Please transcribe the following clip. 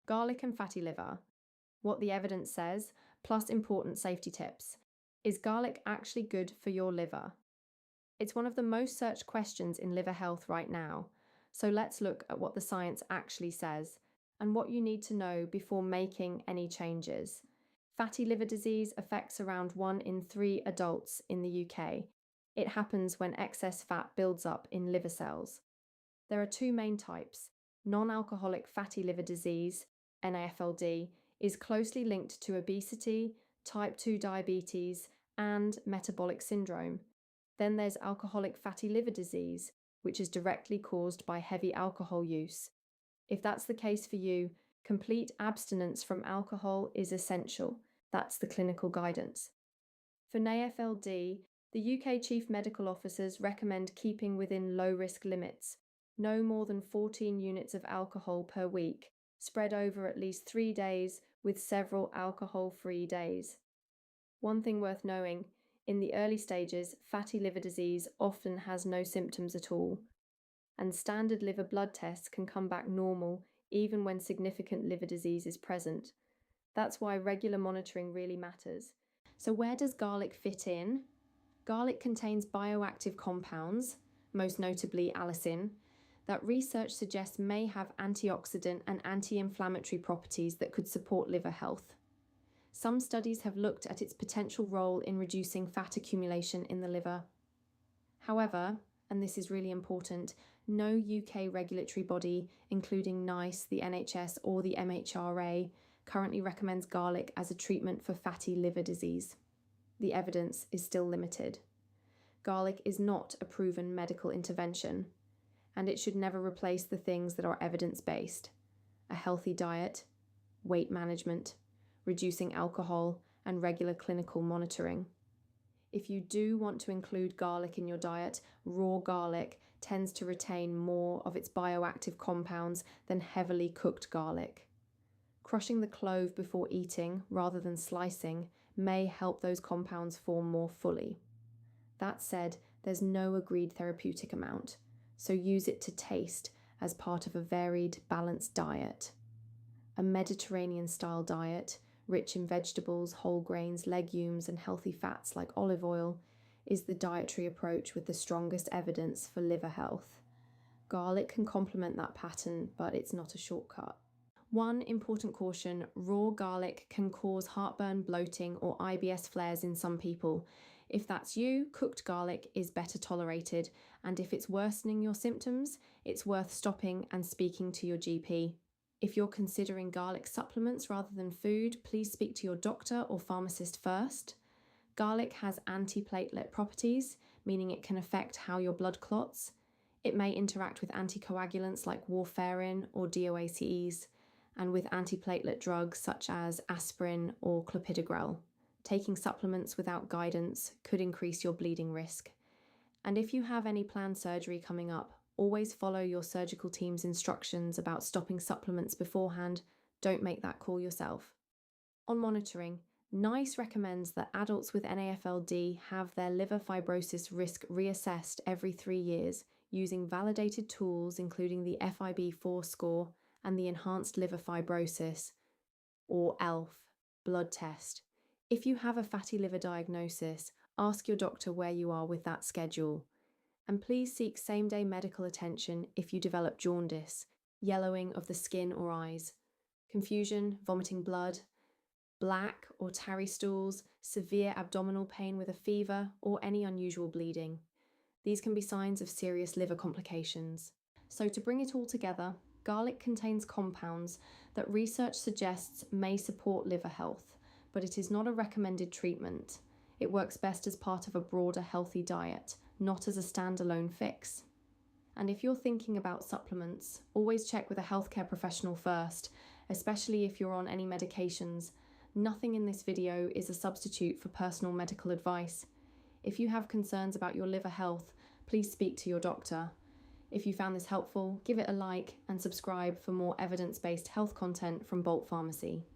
Garlic and fatty liver. What the evidence says, plus important safety tips. Is garlic actually good for your liver? It's one of the most searched questions in liver health right now. So let's look at what the science actually says and what you need to know before making any changes. Fatty liver disease affects around 1 in 3 adults in the UK. It happens when excess fat builds up in liver cells. There are two main types. Non-alcoholic fatty liver disease, NAFLD, is closely linked to obesity, type 2 diabetes, and metabolic syndrome. Then there's alcoholic fatty liver disease, which is directly caused by heavy alcohol use. If that's the case for you, complete abstinence from alcohol is essential. That's the clinical guidance. For NAFLD, the UK Chief Medical Officers recommend keeping within low-risk limits, no more than 14 units of alcohol per week, spread over at least 3 days with several alcohol-free days. One thing worth knowing, in the early stages, fatty liver disease often has no symptoms at all, and standard liver blood tests can come back normal even when significant liver disease is present. That's why regular monitoring really matters. So where does garlic fit in? Garlic contains bioactive compounds, most notably allicin, that research suggests may have antioxidant and anti-inflammatory properties that could support liver health. Some studies have looked at its potential role in reducing fat accumulation in the liver. However, and this is really important, no UK regulatory body, including NICE, the NHS, or the MHRA, currently recommends garlic as a treatment for fatty liver disease. The evidence is still limited. Garlic is not a proven medical intervention, and it should never replace the things that are evidence-based: a healthy diet, weight management, reducing alcohol, and regular clinical monitoring. If you do want to include garlic in your diet, raw garlic tends to retain more of its bioactive compounds than heavily cooked garlic. Crushing the clove before eating, rather than slicing, may help those compounds form more fully. That said, there's no agreed therapeutic amount, so use it to taste as part of a varied, balanced diet. A Mediterranean-style diet, rich in vegetables, whole grains, legumes, and healthy fats like olive oil, is the dietary approach with the strongest evidence for liver health. Garlic can complement that pattern, but it's not a shortcut. One important caution: raw garlic can cause heartburn, bloating, or IBS flares in some people. If that's you, cooked garlic is better tolerated, and if it's worsening your symptoms, it's worth stopping and speaking to your GP. If you're considering garlic supplements rather than food, please speak to your doctor or pharmacist first. Garlic has antiplatelet properties, meaning it can affect how your blood clots. It may interact with anticoagulants like warfarin or DOACs, and with antiplatelet drugs such as aspirin or clopidogrel. Taking supplements without guidance could increase your bleeding risk. And if you have any planned surgery coming up, always follow your surgical team's instructions about stopping supplements beforehand. Don't make that call yourself. On monitoring, NICE recommends that adults with NAFLD have their liver fibrosis risk reassessed every 3 years using validated tools including the FIB-4 score and the Enhanced Liver Fibrosis, or ELF, blood test. If you have a fatty liver diagnosis, ask your doctor where you are with that schedule. And please seek same-day medical attention if you develop jaundice, yellowing of the skin or eyes, confusion, vomiting blood, black or tarry stools, severe abdominal pain with a fever, or any unusual bleeding. These can be signs of serious liver complications. So to bring it all together, garlic contains compounds that research suggests may support liver health, but it is not a recommended treatment. It works best as part of a broader healthy diet, not as a standalone fix. And if you're thinking about supplements, always check with a healthcare professional first, especially if you're on any medications. Nothing in this video is a substitute for personal medical advice. If you have concerns about your liver health, please speak to your doctor. If you found this helpful, give it a like and subscribe for more evidence-based health content from Bolt Pharmacy.